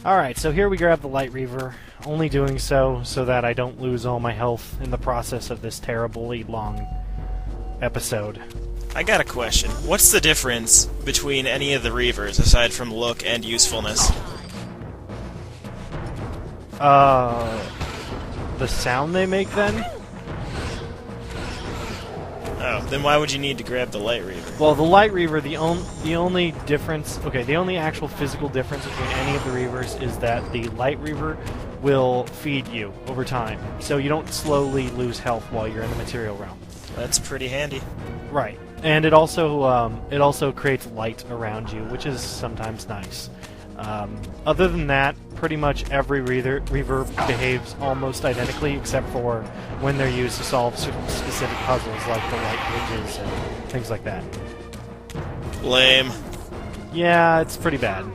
Alright, so here we grab the Light Reaver, only doing so that I don't lose all my health in the process of this terribly long episode. I got a question. What's the difference between any of the Reavers, aside from look and usefulness? The sound they make then? Oh, then why would you need to grab the Light Reaver? Well, the Light Reaver, the only difference... Okay, the only actual physical difference between any of the Reavers is that the Light Reaver will feed you over time, so you don't slowly lose health while you're in the material realm. That's pretty handy. Right. And it also creates light around you, which is sometimes nice. Other than that, pretty much every Reaver behaves almost identically, except for when they're used to solve specific puzzles, like the light bridges and things like that. Lame. Yeah, it's pretty bad.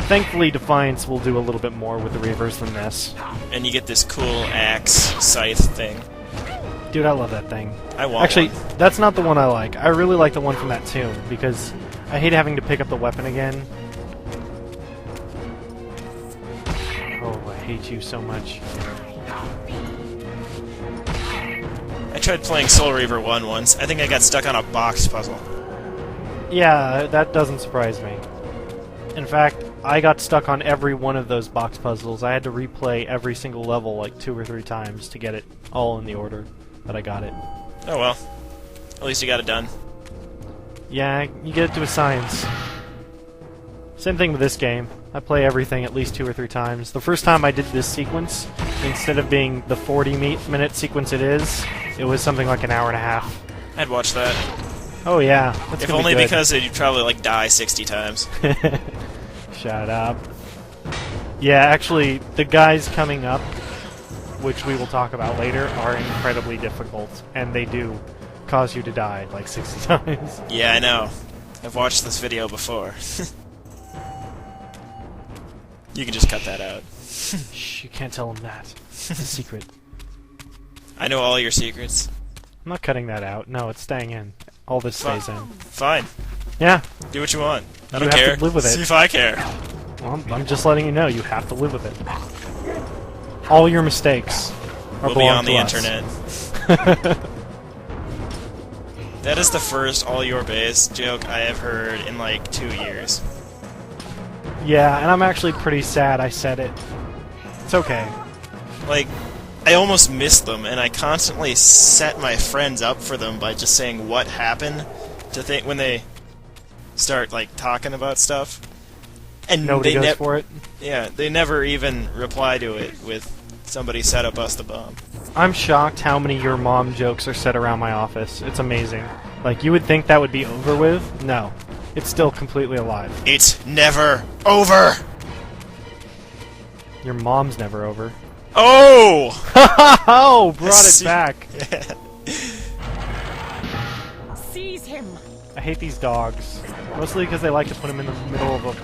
Thankfully, Defiance will do a little bit more with the Reavers than this. And you get this cool axe scythe thing. Dude, I love that thing. I want Actually, one. that's not the one I like. I really like the one from that tomb, because I hate having to pick up the weapon again. Oh, I hate you so much. I tried playing Soul Reaver 1 once. I think I got stuck on a box puzzle. Yeah, that doesn't surprise me. In fact, I got stuck on every one of those box puzzles. I had to replay every single level like 2 or 3 times to get it all in the order that I got it. Oh well. At least you got it done. Yeah, you get it to a science. Same thing with this game. I play everything at least 2 or 3 times. The first time I did this sequence, instead of being the 40-minute sequence it was something like an hour and a half. I'd watch that. Oh yeah, that's If gonna only be good. because you'd probably like die 60 times. Shut up. Yeah, actually, the guys coming up, which we will talk about later, are incredibly difficult, and they do cause you to die like 60 times. Yeah, I know. I've watched this video before. You can just cut that out. Shh, you can't tell them that. It's a secret. I know all your secrets. I'm not cutting that out. No, it's staying in. All this stays in. Fine. Yeah. Do what you want. I You don't have care. to live with it. See if I care. Well, I'm just letting you know, you have to live with it. All your mistakes We'll be on the internet. That is the first all your base joke I have heard in like 2 years. Yeah, and I'm actually pretty sad I said it. It's okay. Like, I almost missed them, and I constantly set my friends up for them by just saying what happened to think when they start like talking about stuff. And Nobody they goes for it. Yeah, they never even reply to it with somebody set up us the bomb. I'm shocked how many your mom jokes are set around my office. It's amazing. Like, you would think that would be over with. No. It's still completely alive. It's never over! Your mom's never over. Oh! Oh! Brought it back. Seize him. I hate these dogs. Mostly because they like to put them in the middle of a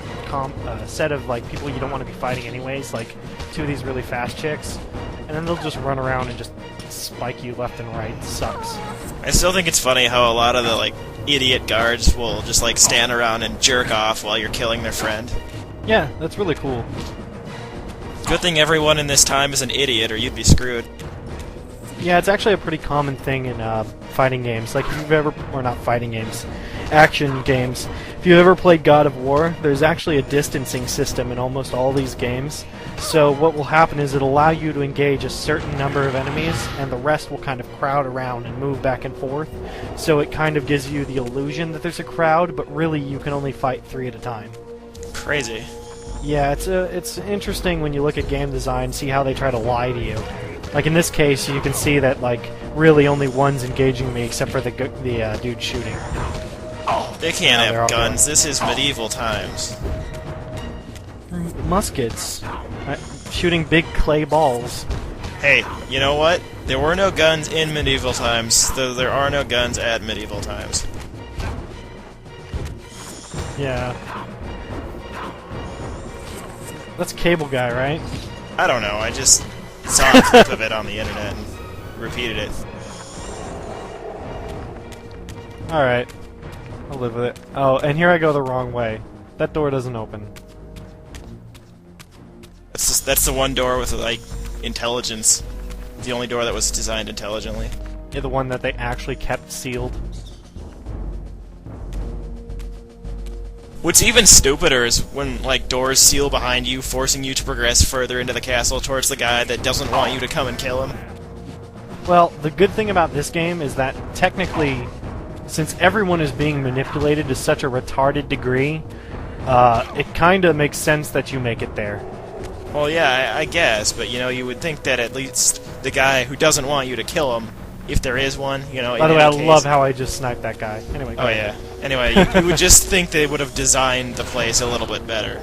set of like people you don't want to be fighting anyways, like 2 of these really fast chicks, and then they'll just run around and just spike you left and right. It sucks. I still think it's funny how a lot of the like idiot guards will just like stand around and jerk off while you're killing their friend. Yeah, that's really cool. Good thing everyone in this time is an idiot, or you'd be screwed. Yeah, it's actually a pretty common thing in fighting games. Like, if you've ever... Or not fighting games. Action games. If you've ever played God of War, there's actually a distancing system in almost all these games. So what will happen is it'll allow you to engage a certain number of enemies, and the rest will kind of crowd around and move back and forth. So it kind of gives you the illusion that there's a crowd, but really you can only fight 3 at a time. Crazy. Yeah, it's interesting when you look at game design, see how they try to lie to you. Like in this case, you can see that like really only one's engaging me, except for the dude shooting. They can't they're all have guns. This is medieval times. Muskets, shooting big clay balls. Hey, you know what? There were no guns in medieval times, though there are no guns at medieval times. Yeah. That's Cable Guy, right? I don't know, I just saw a clip of it on the internet and repeated it. Alright. I'll live with it. Oh, and here I go the wrong way. That door doesn't open. That's the one door with, like, intelligence. The only door that was designed intelligently. Yeah, the one that they actually kept sealed. What's even stupider is when, like, doors seal behind you, forcing you to progress further into the castle towards the guy that doesn't want you to come and kill him. Well, the good thing about this game is that technically, since everyone is being manipulated to such a retarded degree, it kind of makes sense that you make it there. Well, yeah, I guess, but, you know, you would think that at least the guy who doesn't want you to kill him, if there is one, you know, By the way, I case, love how I just sniped that guy. Anyway, go Oh, ahead. yeah. Anyway, you would just think they would have designed the place a little bit better.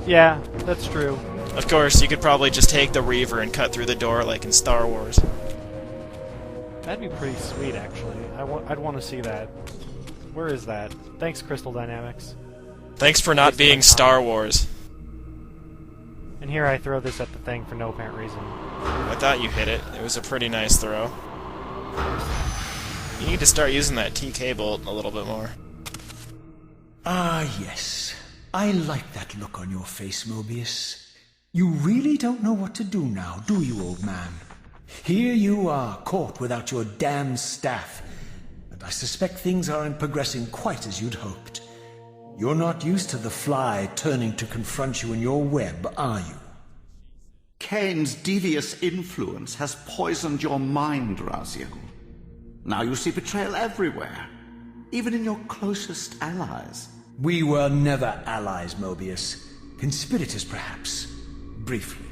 Yeah, that's true. Of course, you could probably just take the Reaver and cut through the door like in Star Wars. That'd be pretty sweet, actually. I'd want to see that. Where is that? Thanks, Crystal Dynamics. Thanks for not being Star Wars. And here I throw this at the thing for no apparent reason. I thought you hit it. It was a pretty nice throw. You need to start using that TK bolt a little bit more. Ah, yes. I like that look on your face, Mobius. You really don't know what to do now, do you, old man? Here you are, caught without your damn staff. And I suspect things aren't progressing quite as you'd hoped. You're not used to the fly turning to confront you in your web, are you? Kane's devious influence has poisoned your mind, Raziel. Now you see betrayal everywhere, even in your closest allies. We were never allies, Mobius. Conspirators, perhaps. Briefly.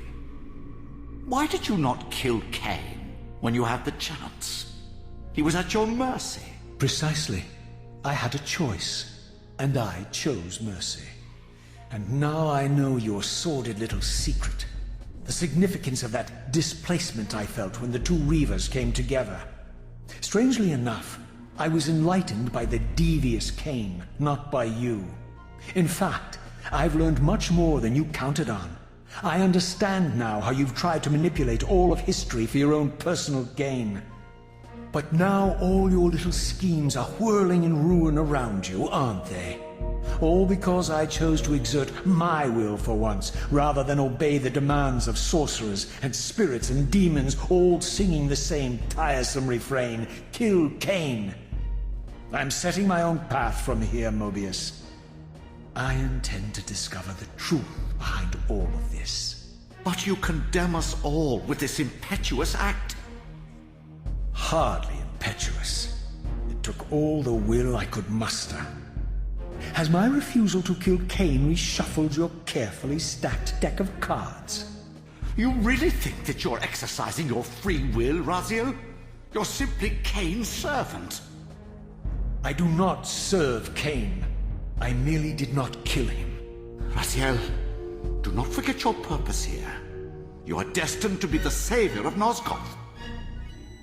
Why did you not kill Kane when you had the chance? He was at your mercy. Precisely. I had a choice, and I chose mercy. And now I know your sordid little secret. The significance of that displacement I felt when the two Reavers came together. Strangely enough, I was enlightened by the devious Kane, not by you. In fact, I've learned much more than you counted on. I understand now how you've tried to manipulate all of history for your own personal gain. But now all your little schemes are whirling in ruin around you, aren't they? All because I chose to exert my will for once, rather than obey the demands of sorcerers and spirits and demons, all singing the same tiresome refrain, "Kill Kane." I'm setting my own path from here, Mobius. I intend to discover the truth behind all of this. But you condemn us all with this impetuous act. Hardly impetuous. It took all the will I could muster. Has my refusal to kill Kane reshuffled your carefully stacked deck of cards? You really think that you're exercising your free will, Raziel? You're simply Kane's servant. I do not serve Kane. I merely did not kill him. Raziel, do not forget your purpose here. You are destined to be the savior of Nosgoth.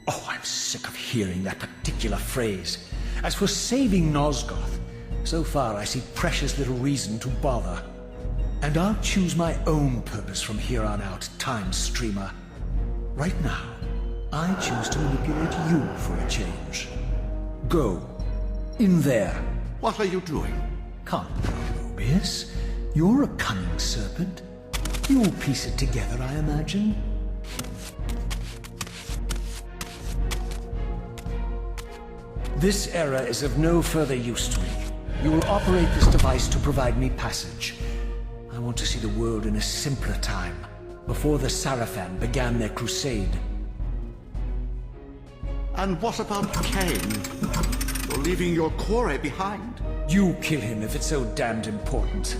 Oh, I'm sick of hearing that particular phrase. As for saving Nosgoth, so far I see precious little reason to bother. And I'll choose my own purpose from here on out, Time Streamer. Right now, I choose to manipulate you for a change. Go. In there. What are you doing? Come, Mobius. You're a cunning serpent. You'll piece it together, I imagine. This error is of no further use to me. You will operate this device to provide me passage. I want to see the world in a simpler time, before the Sarafan began their crusade. And what about Kane? You're leaving your quarry behind. You kill him if it's so damned important.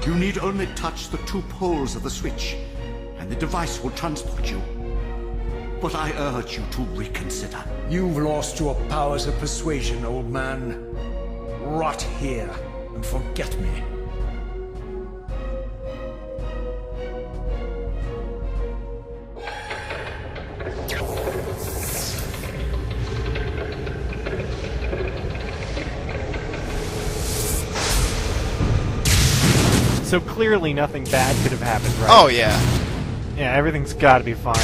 You need only touch the two poles of the switch, and the device will transport you. But I urge you to reconsider. You've lost your powers of persuasion, old man. Rot here and forget me. So clearly nothing bad could have happened, right? Oh, yeah. Yeah, everything's gotta be fine.